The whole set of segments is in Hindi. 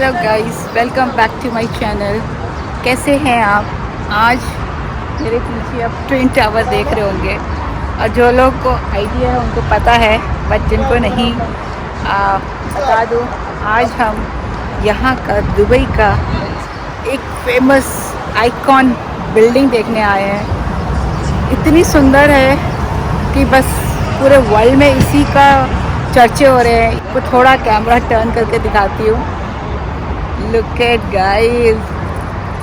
Hello guys, welcome back to my channel. कैसे हैं आप? आज मेरे पीछे आप ट्विन टावर देख रहे होंगे और जो लोग को आइडिया है उनको पता है, बट जिनको नहीं बता दूँ, आज हम यहाँ का दुबई का एक फेमस आइकॉन बिल्डिंग देखने आए हैं। इतनी सुंदर है कि बस पूरे वर्ल्ड में इसी का चर्चे हो रहे हैं। तो थोड़ा कैमरा टर्न करके दिखाती हूँ। Look at guys,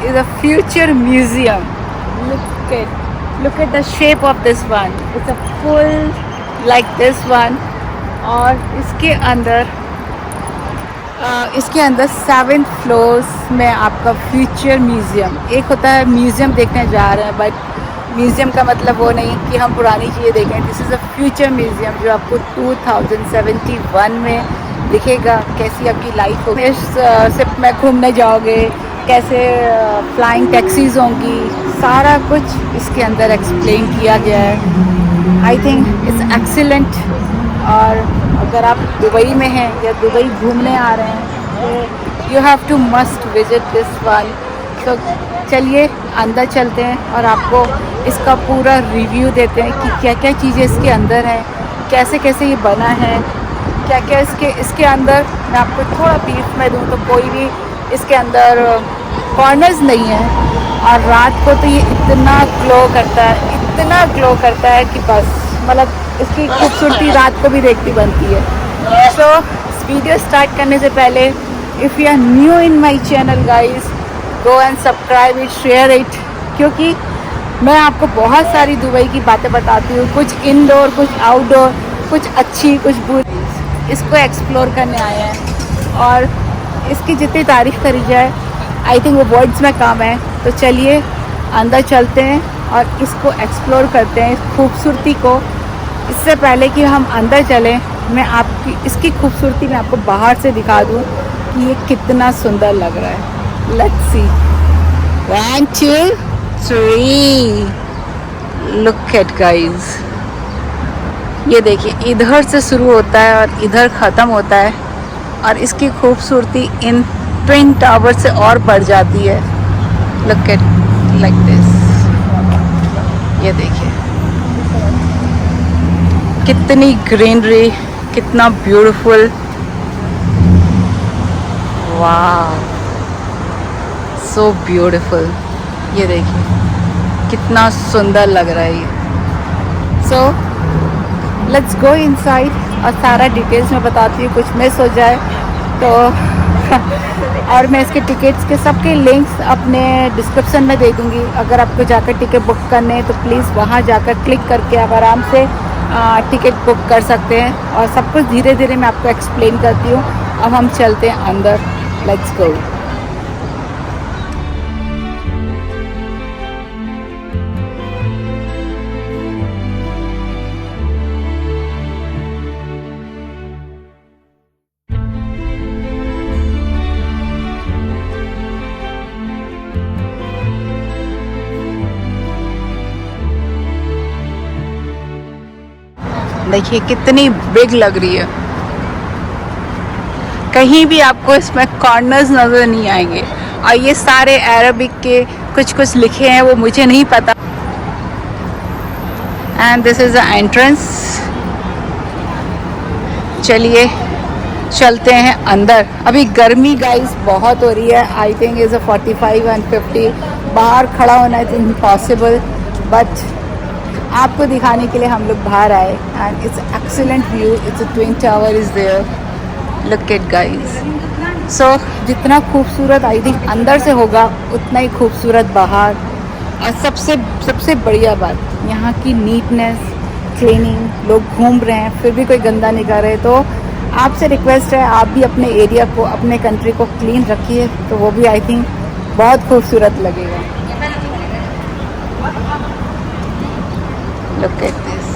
it's a future museum. Look at the shape of this one. It's a full like this one. और इसके अंदर 7th फ्लोर्स में आपका फ्यूचर म्यूज़ियम। एक होता है म्यूज़ियम देखने जा रहे हैं, बट म्यूज़ियम का मतलब वो नहीं कि हम पुरानी चीज़ें देखें। This is a future museum जो आपको 2071 में दिखेगा। कैसी आपकी लाइफ होगी, इस सिर्फ में घूमने जाओगे, कैसे फ्लाइंग टैक्सीज़ होंगी, सारा कुछ इसके अंदर एक्सप्लेन किया गया है। I think it's excellent. और अगर आप दुबई में हैं या दुबई घूमने आ रहे हैं तो you have to must visit this one. तो चलिए अंदर चलते हैं और आपको इसका पूरा रिव्यू देते हैं कि क्या क्या चीज़ें इसके अंदर हैं, कैसे कैसे ये बना है, क्या क्या इसके अंदर। मैं आपको थोड़ा ब्रीफ में दूँ तो कोई भी इसके अंदर कॉर्नर्स नहीं है। और रात को तो ये इतना ग्लो करता है कि बस मतलब इसकी खूबसूरती रात को भी देखती बनती है। सो वीडियो स्टार्ट करने से पहले, if you are new in my channel guys, go and subscribe it, share it, क्योंकि मैं आपको बहुत सारी दुबई की बातें बताती हूँ, कुछ इनडोर, कुछ आउटडोर, कुछ अच्छी, कुछ बुरी। इसको एक्सप्लोर करने आए हैं और इसकी जितनी तारीफ़ करी जाए आई थिंक वो वर्ड्स में कम है। तो चलिए अंदर चलते हैं और इसको एक्सप्लोर करते हैं, इस खूबसूरती को। इससे पहले कि हम अंदर चलें, मैं इसकी खूबसूरती में आपको बाहर से दिखा दूँ कि ये कितना सुंदर लग रहा है। Let's see. 1 2 3 look at guys. ये देखिए, इधर से शुरू होता है और इधर ख़त्म होता है और इसकी खूबसूरती इन ट्विन टावर से और बढ़ जाती है। Look at like this. ये देखिए कितनी ग्रीनरी, कितना ब्यूटीफुल। वाह, सो ब्यूटीफुल। ये देखिए कितना सुंदर लग रहा है ये। सो लेट्स गो इनसाइड और सारा डिटेल्स में बताती हूँ, कुछ मिस हो जाए तो और मैं इसके टिकट्स के सबके लिंक्स अपने डिस्क्रिप्शन में दे दूँगी। अगर आपको जाकर टिकट बुक करने हैं तो प्लीज़ वहाँ जाकर क्लिक करके आप आराम से टिकट बुक कर सकते हैं। और सब कुछ धीरे धीरे मैं आपको एक्सप्लेन करती हूँ। अब हम चलते हैं अंदर। Let's go. देखिए कितनी बिग लग रही है। कहीं भी आपको इसमें कॉर्नर्स नज़र नहीं आएंगे। और ये सारे अरबिक के कुछ लिखे हैं, वो मुझे नहीं पता। And this is the entrance. चलिए चलते हैं अंदर। अभी गर्मी गाइस बहुत हो रही है। I think is 45 and 50। बाहर खड़ा होना इज़ इम्पॉसिबल, बट आपको दिखाने के लिए हम लोग बाहर आए। And it's excellent view. It's a twin tower is there. Look at guys. So जितना खूबसूरत आई थिंक अंदर से होगा, उतना ही खूबसूरत बाहर। और सबसे बढ़िया बात, यहाँ की नीटनेस, क्लीनिंग। लोग घूम रहे हैं फिर भी कोई गंदा नहीं कर रहे। तो आपसे रिक्वेस्ट है, आप भी अपने एरिया को, अपने कंट्री को क्लीन रखिए, तो वो भी आई थिंक बहुत खूबसूरत लगेगा। Look at this.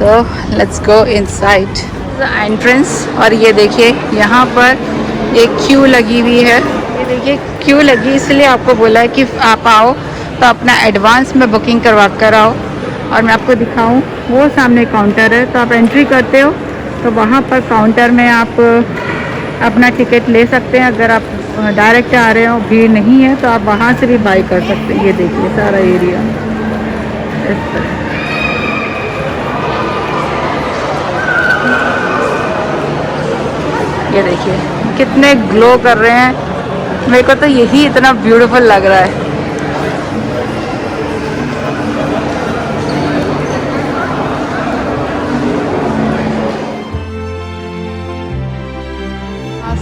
So let's go inside the entrance। और ये देखिए यहाँ पर एक क्यू लगी हुई है। ये देखिए क्यू लगी, इसलिए आपको बोला है कि आप आओ तो अपना एडवांस में बुकिंग करवा कर आओ। और मैं आपको दिखाऊं, वो सामने काउंटर है, तो आप एंट्री करते हो तो वहाँ पर काउंटर में आप अपना टिकट ले सकते हैं। अगर आप डायरेक्ट आ रहे हो, भीड़ नहीं है, तो आप वहाँ से भी बाई कर सकते हैं। ये देखिए सारा एरिया इस तरह। ये देखिए कितने ग्लो कर रहे हैं। मेरे को तो यही इतना ब्यूटीफुल लग रहा है।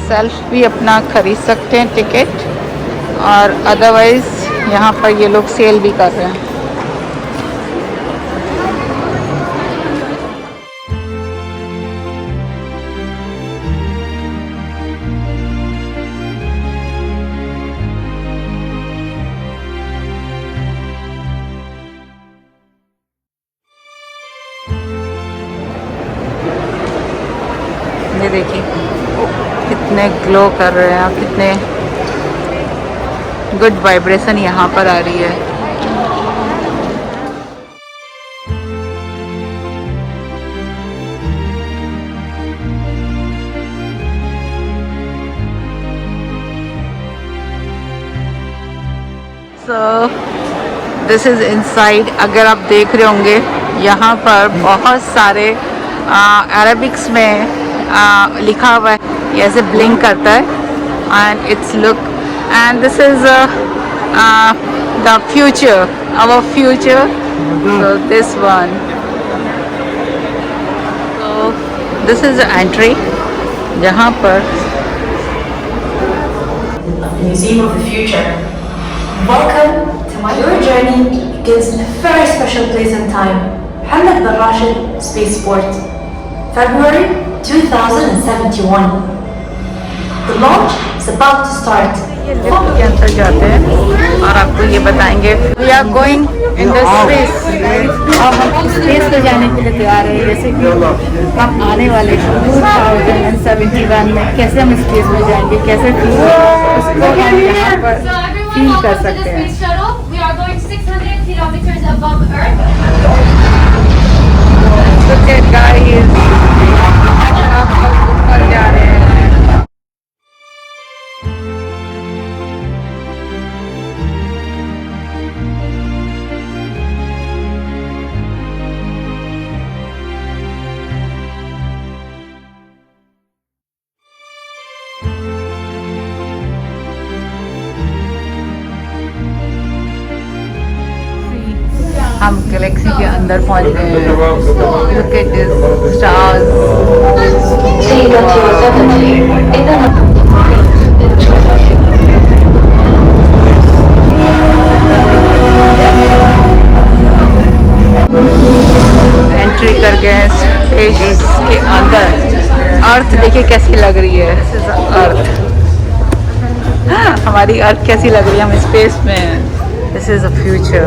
सेल्फ भी अपना खरीद सकते हैं टिकट, और अदरवाइज़ यहाँ पर ये लोग सेल भी कर रहे हैं। ये देखिए कितने ग्लो कर रहे हैं, कितने गुड वाइब्रेशन यहाँ पर आ रही है। So this is inside. अगर आप देख रहे होंगे यहाँ पर बहुत सारे अरेबिक्स में लिखा हुआ है, ये ऐसे ब्लिंक करता है, and it's look, and this is the future, our future, so this one, so this is the entry जहाँ पर Museum of the Future. Welcome to my your journey begins in a very special place and time. Mohammed bin Rashid Spaceport, February 2071. The launch is about to start. ये लिफ्ट के अंदर जाते हैं और आपको ये बताएंगे we are going in the space, और हम स्पेस पे जाने के लिए तैयार हैं। जैसे कि हम आने वाले 2071 में कैसे हम स्पेस में जाएंगे, कैसे फील, उसको हम यहाँ पर फील कर सकते हैं। We are going 600 kilometers above Earth. Look at guys, ऊपर जा रहे हैं। हम गैलेक्सी के अंदर पहुंच गए हैं। Look at this stars. Entry कर गए स्पेस के अंदर। अर्थ देखिए कैसी लग रही है। अर्थ, हमारी अर्थ कैसी लग रही है, हम स्पेस में हैं। This is a future.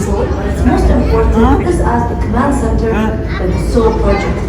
Soul, what is most important is as the command center for the Soul project.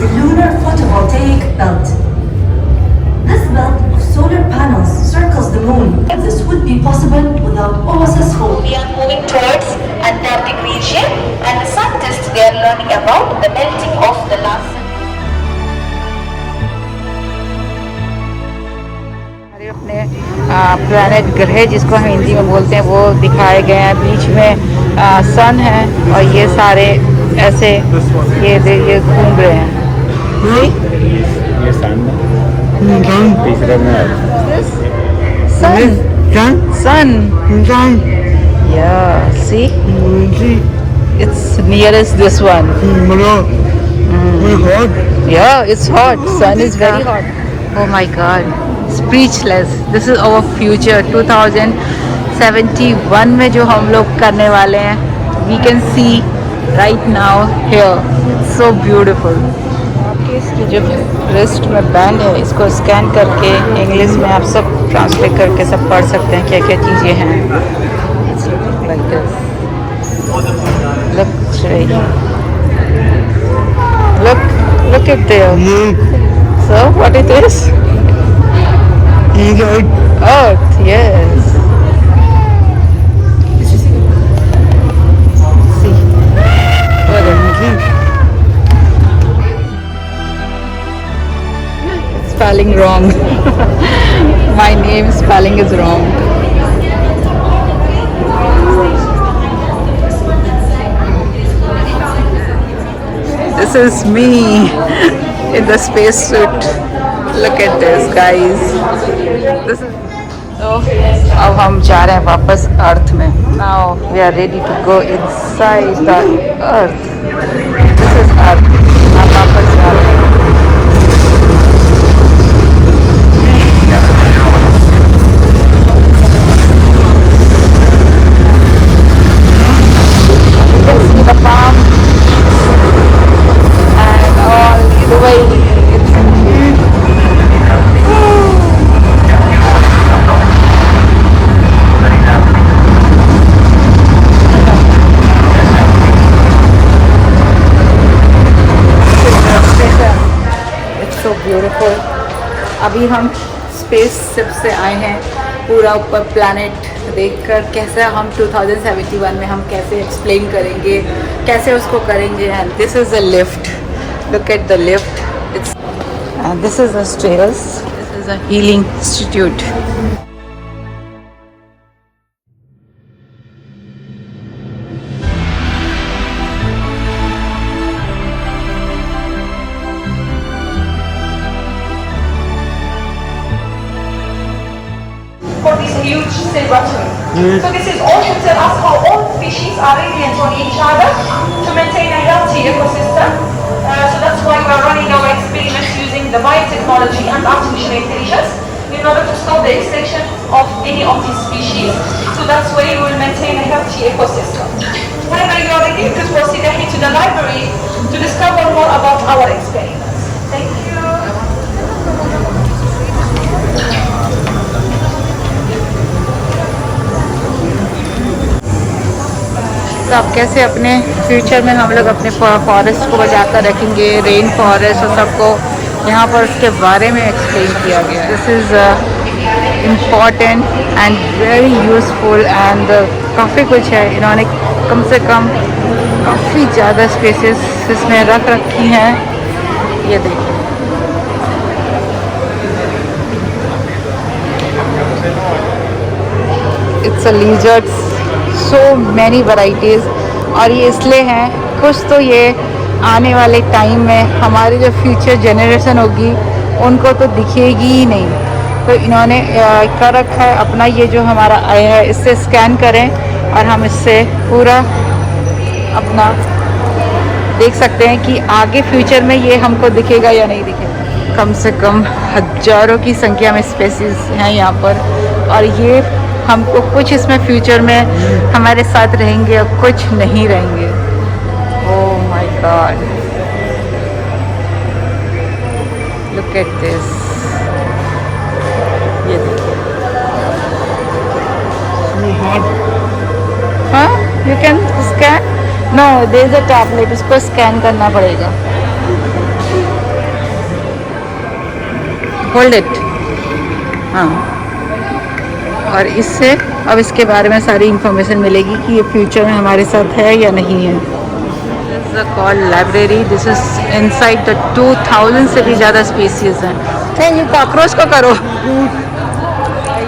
The Lunar Photovoltaic Belt. This belt of solar panels circles the moon. This would be possible without OSS 4. We are moving towards Antarctic region, and the scientists they are learning about the melting of the last. अपने प्लैनेट ग्रह जिसको हम हिंदी में बोलते हैं वो दिखाए गए हैं। बीच में सन है और ये सारे ऐसे ये घूम रहे हैं। ये सन तीसरे में sun, yeah, see, it's nearest this one. Yeah, it's hot. Sun is very hot. Oh my god, speechless. This is our future 2071 में जो हम लोग करने वाले हैं। We can see right now here. It's so beautiful. इसकी जो रिस्ट में बैंड है इसको स्कैन करके इंग्लिश में आप सब ट्रांसलेट करके सब पढ़ सकते हैं क्या क्या चीज़ें हैं। It's looking like this. Look straight. Look at there. So what it is? Earth, yes. See. Spelling wrong. My name spelling is wrong. This is me in the spacesuit. Look at this, guys. This is. So, अब हम जा रहे हैं वापस अर्थ में. Now we are ready to go inside the earth. This is earth. हम वापस जा रहे हैं. You can see the palm and all the way. It's so beautiful. अभी हम स्पेस शिप से आए हैं पूरा ऊपर प्लैनेट देखकर. कैसा हम 2071 में हम कैसे एक्सप्लेन करेंगे, कैसे उसको करेंगे. And this is a lift. Look at the lift. It's this is a stairs. This is a healing institute. For this huge silver tube. So this is all to tell us how all species are reliant on each other to maintain a healthy ecosystem. So that's why we are running our experiments using the biotechnology and artificial intelligence in order to stop the extinction of any of these species. So that's why we will maintain a healthy ecosystem. Whenever you are ready, please proceed ahead to the library to discover more about our experiments. Thank you. तो अब कैसे अपने फ्यूचर में हम लोग अपने फॉरेस्ट को बचा कर रखेंगे, रेन फॉरेस्ट और सबको यहाँ पर उसके बारे में एक्सप्लेन किया गया. This is important and very useful and काफ़ी कुछ है. इन्होंने कम से कम काफ़ी ज़्यादा स्पेसेस इसमें रख रखी हैं. ये देखिए. It's a lizards. So many varieties. और ये इसलिए हैं, कुछ तो ये आने वाले टाइम में हमारी जो फ्यूचर जनरेशन होगी उनको तो दिखेगी ही नहीं. तो इन्होंने कर रखा है अपना ये जो हमारा आया है इससे स्कैन करें और हम इससे पूरा अपना देख सकते हैं कि आगे फ्यूचर में ये हमको दिखेगा या नहीं दिखेगा. कम से कम हज़ारों की संख्या में स्पेसीज हैं यहाँ पर. और ये हमको कुछ इसमें फ्यूचर में हमारे साथ रहेंगे और कुछ नहीं रहेंगे. Oh my God, look at this. ये देखिए. हाँ, you can scan. No, there is a tablet. इसको स्कैन करना पड़ेगा. Hold it. हाँ, और इससे अब इसके बारे में सारी इंफॉर्मेशन मिलेगी कि ये फ्यूचर में हमारे साथ है या नहीं है. This is a call library. This is inside the 2000 से भी ज़्यादा स्पीसीज हैं. नहीं, ये कॉकरोच को करो.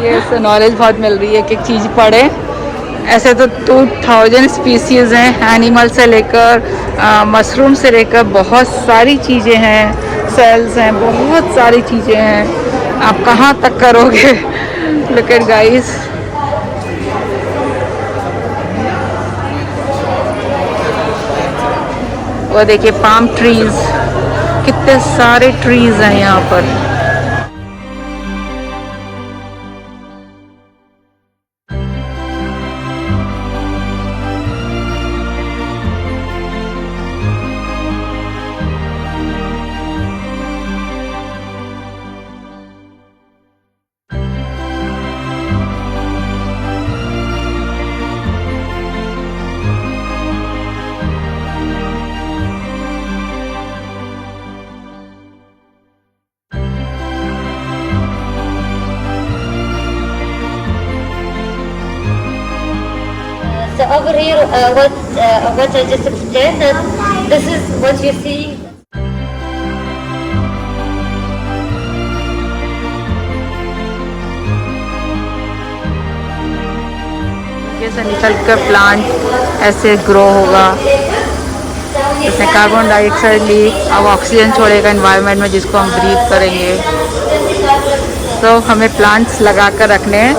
ये इससे नॉलेज बहुत मिल रही है कि एक चीज़ पढ़े. ऐसे तो 2000 स्पीसीज हैं. एनिमल से लेकर मशरूम से लेकर बहुत सारी चीज़ें हैं. सेल्स हैं, बहुत सारी चीज़ें हैं. आप कहाँ तक करोगे. Look at guys. वो देखिए पाम ट्रीज. कितने सारे ट्रीज हैं यहाँ पर. over here, what I just explained, that this is what you see. से निकल कर प्लांट ऐसे ग्रो होगा, इसने कार्बन डाइऑक्साइड ली, अब ऑक्सीजन छोड़ेगा एनवायरनमेंट में जिसको हम ब्रीथ करेंगे। तो हमें प्लांट्स लगा कर रखने हैं,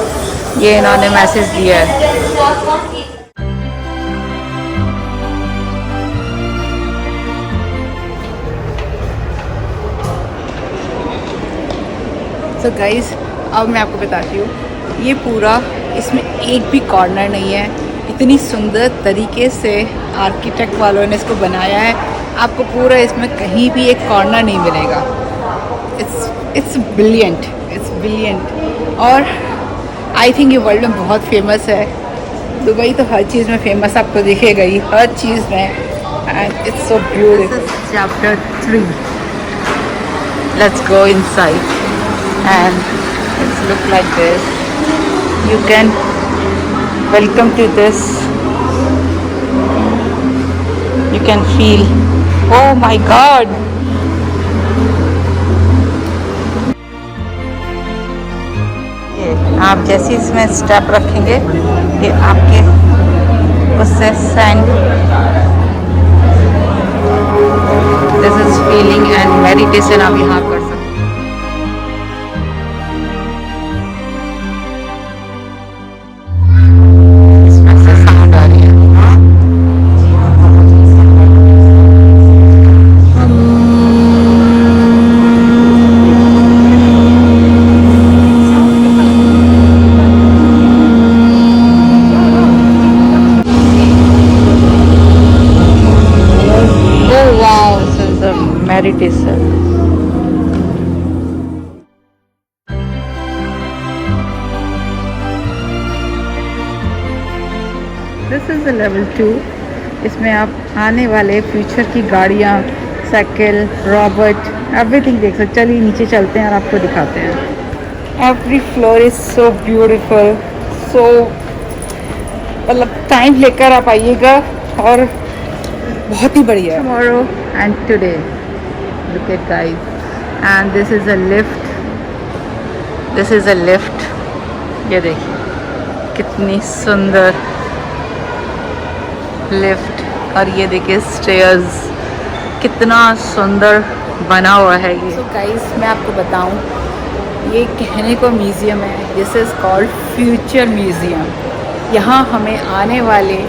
ये इन्होंने मैसेज दिया है। सो गाइस, अब मैं आपको बताती हूँ, ये पूरा, इसमें एक भी कॉर्नर नहीं है। इतनी सुंदर तरीके से आर्किटेक्ट वालों ने इसको बनाया है, आपको पूरा इसमें कहीं भी एक कॉर्नर नहीं मिलेगा। It's brilliant. और आई थिंक ये वर्ल्ड में बहुत फेमस है। दुबई तो हर चीज़ में फेमस आपको दिखेगा ही, हर चीज़ में। And it's so beautiful. Chapter 3, let's go inside and it's look like this. You can welcome to this. You can feel, oh my god, ये आप जैसे इसमें स्टेप रखेंगे कि आपके उससे sand, this is feeling and meditation आप यहाँ कर सकते हैं। Meditation. This is the level 2. इसमें आप आने वाले फ्यूचर की गाड़ियाँ, साइकिल, रोबोट, एवरीथिंग देख सकते। चलिए नीचे चलते हैं और आपको दिखाते हैं। Every floor is so beautiful, so मतलब टाइम लेकर आप आइएगा और बहुत ही बढ़िया। Tomorrow and today. Look at guys, and this is a lift. ये देखिए कितनी सुंदर लिफ्ट, और ये देखिए स्टेयर्स, कितना सुंदर बना हुआ है ये। So guys, मैं आपको बताऊं, ये कहने को म्यूज़ियम है, this is called future museum. यहाँ हमें आने वाले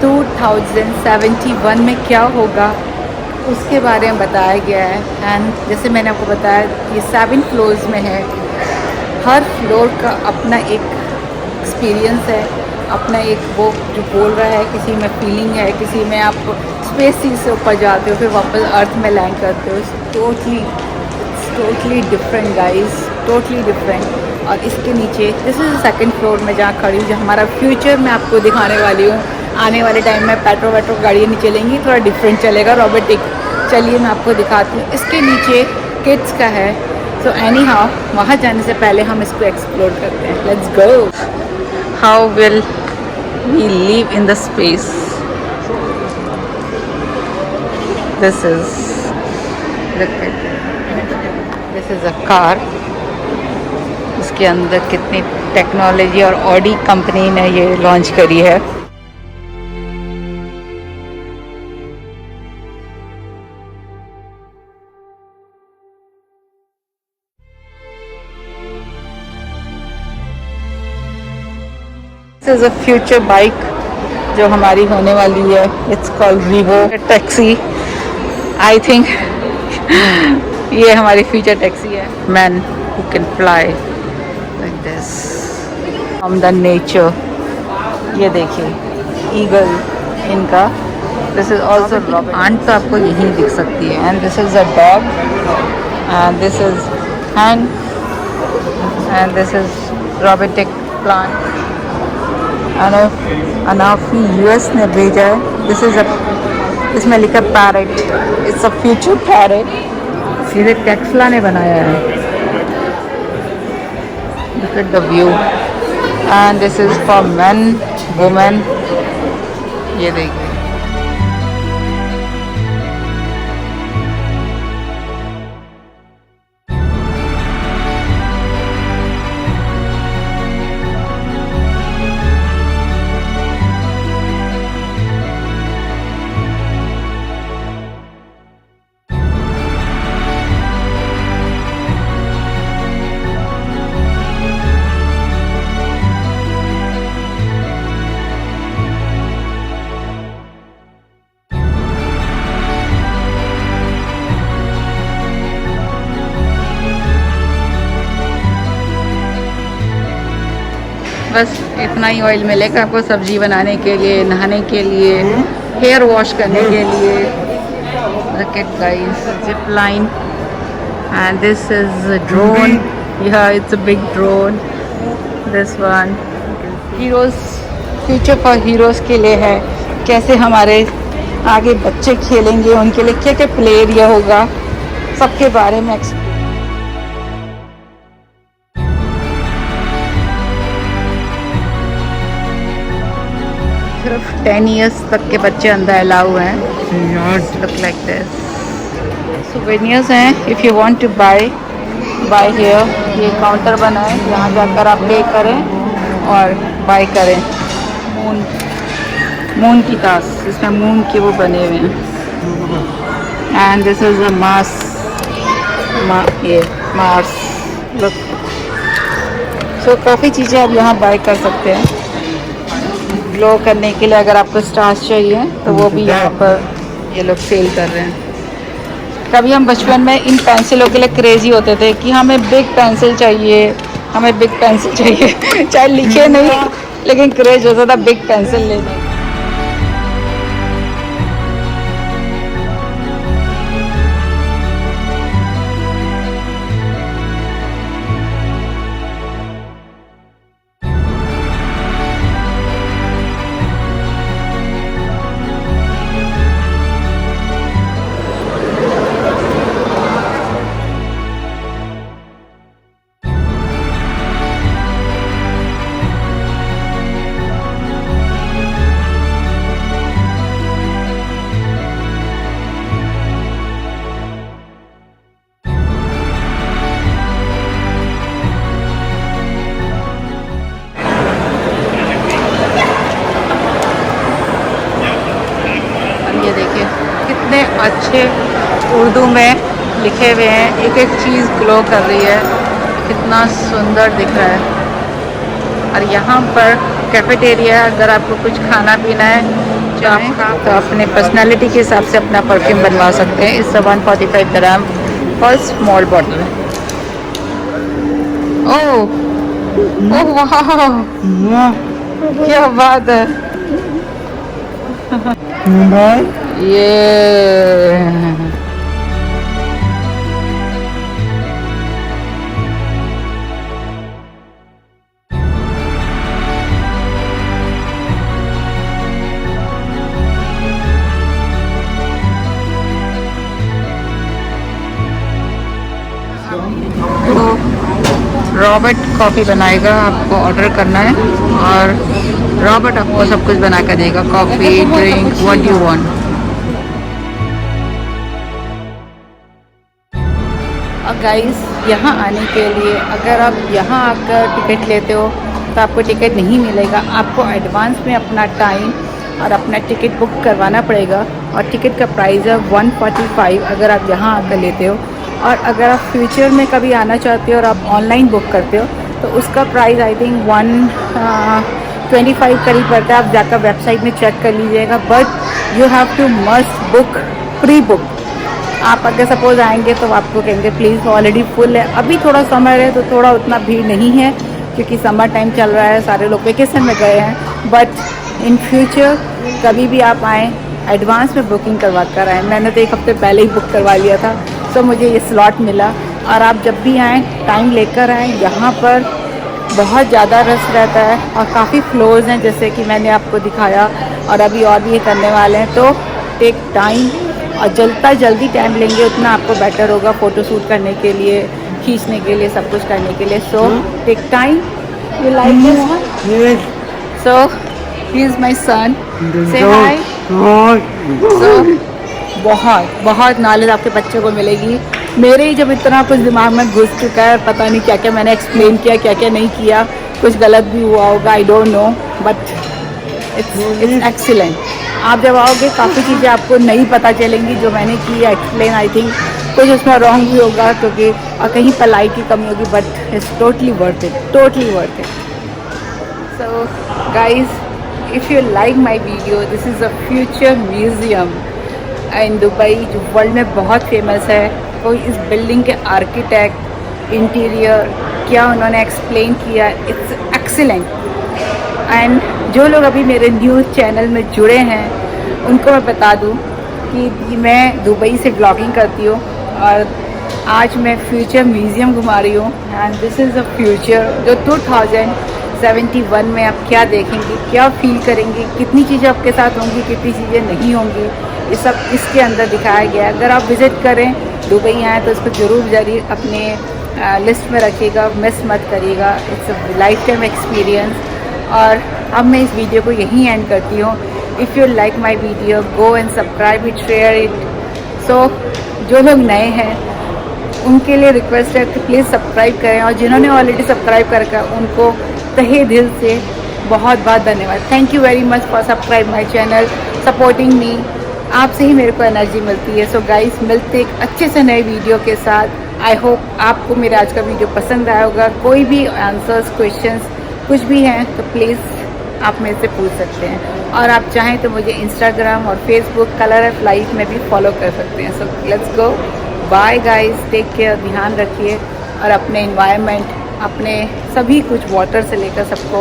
2071 में क्या होगा उसके बारे में बताया गया है। एंड जैसे मैंने आपको बताया, ये 7 फ्लोर्स में है। हर फ्लोर का अपना एक एक्सपीरियंस है, अपना एक वो जो बोल रहा है, किसी में फीलिंग है, किसी में आप स्पेस से ऊपर जाते हो फिर वापस अर्थ में लैंड करते हो। Totally different guys, totally different. और इसके नीचे दिस इज़ 2nd फ्लोर में जहाँ खड़ी हूँ, जो हमारा फ्यूचर मैं आपको दिखाने वाली हूँ। आने वाले टाइम में पेट्रोल गाड़ियाँ नहीं चलेंगी, थोड़ा डिफरेंट चलेगा, रोबोटिक। चलिए मैं आपको दिखाती हूँ। इसके नीचे किड्स का है। सो एनी हाउ, वहाँ जाने से पहले हम इसको एक्सप्लोर करते हैं। Let's go. How will we live in the space? This is a car. इसके अंदर कितनी टेक्नोलॉजी, और ऑडी कंपनी ने ये लॉन्च करी है। This is a future bike जो हमारी होने वाली है। It's called Revo taxi. I think ये हमारी फ्यूचर टैक्सी है। Man who can fly like this from the nature. ये देखिए ईगल इनका। This is also ant, तो आपको यहीं दिख सकती है। And this is a dog. And this is hand. And this is robotic plant. अनाफी US ने भेजा है। दिस इज़ इसमें लिखा parrot, it's a future parrot. सीधे टेस्ला ने बनाया है। Look at the view. And this is for main, women, ये देखिए। बस इतना ही ऑयल मिलेगा आपको सब्जी बनाने के लिए, नहाने के लिए, हेयर वॉश करने के लिए। Look at guys, zip line, and this is a drone. Yeah, it's a big drone. This one, heroes, future for heroes के लिए है। कैसे हमारे आगे बच्चे खेलेंगे, उनके लिए क्या क्या प्ले एरिया होगा, सबके बारे में सिर्फ 10 years तक के बच्चे अंदर अलाउ हैं। लुक लाइक दिस सोवेनियर्स हैं। If you want to buy here, ये काउंटर बना है, यहाँ जाकर आप पे करें और बाय करें। मून की ताश, इसमें मून के वो बने हुए हैं। And this is a mars look. So काफ़ी चीज़ें आप यहाँ बाय कर सकते हैं ग्लो करने के लिए। अगर आपको स्टार्स चाहिए तो वो भी यहाँ पर ये लोग सेल कर रहे हैं। कभी हम बचपन में इन पेंसिलों के लिए क्रेजी होते थे कि हमें बिग पेंसिल चाहिए, हमें बिग पेंसिल चाहिए। चाहे लिखे नहीं, लेकिन क्रेज होता था बिग पेंसिल लेने। ये देखिए कितने अच्छे उर्दू में लिखे हुए हैं, एक एक चीज़ ग्लो कर रही है, कितना सुंदर दिख रहा है। और यहाँ पर कैफेटेरिया, अगर आपको कुछ खाना पीना है तो अपने पर्सनालिटी के हिसाब से अपना परफ्यूम बनवा सकते हैं। इस 145 dirham फॉर स्मॉल बॉटल। ओह वाह, क्या बात है। ये रॉबर्ट कॉफ़ी बनाएगा, आपको ऑर्डर करना है और रॉबर्ट आपको सब कुछ बना कर देगा। Coffee, drink, what you want. और गाइस, यहाँ आने के लिए अगर आप यहाँ आकर टिकट लेते हो तो आपको टिकट नहीं मिलेगा। आपको एडवांस में अपना टाइम और अपना टिकट बुक करवाना पड़ेगा और टिकट का प्राइस है 145 अगर आप यहाँ आकर लेते हो। और अगर आप फ्यूचर में कभी आना चाहते हो और आप ऑनलाइन बुक करते हो तो उसका प्राइस आई थिंक 125 करीब पड़ता है। आप जाकर वेबसाइट में चेक कर लीजिएगा। But you have to must book, pre book. आप अगर सपोज आएंगे तो आपको कहेंगे प्लीज़ ऑलरेडी फुल है। अभी थोड़ा समर है तो थोड़ा उतना भीड़ नहीं है क्योंकि समर टाइम चल रहा है, सारे लोग वेकेशन में गए हैं। बट इन फ्यूचर कभी भी आप आएँ, एडवांस में बुकिंग करवा कर आएँ। मैंने तो 1 हफ्ते पहले ही बुक करवा लिया था, तो मुझे ये स्लॉट मिला। और आप जब भी आएँ टाइम लेकर आएँ। यहाँ पर बहुत ज़्यादा रश रहता है और काफ़ी फ्लोर्स हैं जैसे कि मैंने आपको दिखाया, और अभी और भी ये करने वाले हैं। तो टेक टाइम, और जितना जल्दी टाइम लेंगे उतना आपको बेटर होगा फ़ोटो शूट करने के लिए, खींचने के लिए, सब कुछ करने के लिए। So take time. You like this? So he is my son. Say hi. सो बहुत नॉलेज आपके बच्चों को मिलेगी। मेरे ही जब इतना कुछ दिमाग में घुस चुका है, पता नहीं क्या क्या मैंने एक्सप्लेन किया, क्या क्या नहीं किया, कुछ गलत भी हुआ होगा, I don't know, but it's excellent. आप जब आओगे काफ़ी चीज़ें आपको नहीं पता चलेंगी जो मैंने की है एक्सप्लेन। आई थिंक कुछ उसमें रॉन्ग भी होगा क्योंकि और कहीं पलाई की कमी होगी, but it's totally worth it, totally worth it. So guys, if you like my video, this is a future museum in Dubai जो वर्ल्ड में बहुत फेमस है। कोई इस बिल्डिंग के आर्किटेक्ट, इंटीरियर क्या उन्होंने एक्सप्लेन किया, इट्स एक्सीलेंट। एंड जो लोग अभी मेरे न्यू चैनल में जुड़े हैं उनको मैं बता दूं कि मैं दुबई से ब्लॉगिंग करती हूँ और आज मैं फ्यूचर म्यूज़ियम घुमा रही हूँ। And this is a future जो 2071 में आप क्या देखेंगे, क्या फील करेंगे, कितनी चीज़ें आपके साथ होंगी, कितनी चीज़ें नहीं होंगी, ये सब इसके अंदर दिखाया गया है। अगर आप विज़िट करें दुबई आएँ तो इसको ज़रूर जरूर अपने लिस्ट में रखिएगा, मिस मत करिएगा। It's a life time experience. और अब मैं इस वीडियो को यहीं एंड करती हूँ। If you like my video, go and subscribe it, share it. So जो लोग नए हैं उनके लिए रिक्वेस्ट है कि प्लीज़ सब्सक्राइब करें, और जिन्होंने ऑलरेडी सब्सक्राइब करके उनको तहे दिल से बहुत बहुत धन्यवाद। Thank you very much for subscribe my channel, supporting me. आपसे ही मेरे को एनर्जी मिलती है। सो गाइस, मिलते एक अच्छे से नए वीडियो के साथ। आई होप आपको मेरा आज का वीडियो पसंद आया होगा। कोई भी आंसर्स, क्वेश्चंस कुछ भी हैं तो प्लीज़ आप मेरे से पूछ सकते हैं, और आप चाहें तो मुझे इंस्टाग्राम और फेसबुक कलर ऑफ लाइफ में भी फॉलो कर सकते हैं। So let's go, bye guys, take care, ध्यान रखिए और अपने इन्वायरमेंट, अपने सभी कुछ वाटर से लेकर सबको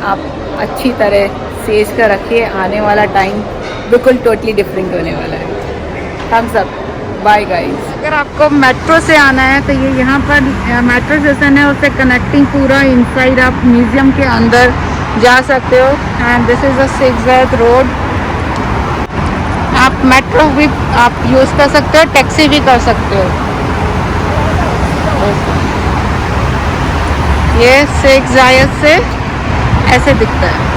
आप अच्छी तरह सेज कर रखिए। आने वाला टाइम बिल्कुल टोटली डिफरेंट होने वाला है। Thumbs up, bye guys. अगर आपको मेट्रो से आना है तो ये यहाँ पर मेट्रो स्टेशन है, उससे कनेक्टिंग पूरा इनसाइड आप म्यूज़ियम के अंदर जा सकते हो। And this is a 6th road. आप मेट्रो भी आप यूज़ कर सकते हो, टैक्सी भी कर सकते हो। ये शेख जायद से ऐसे दिखता है।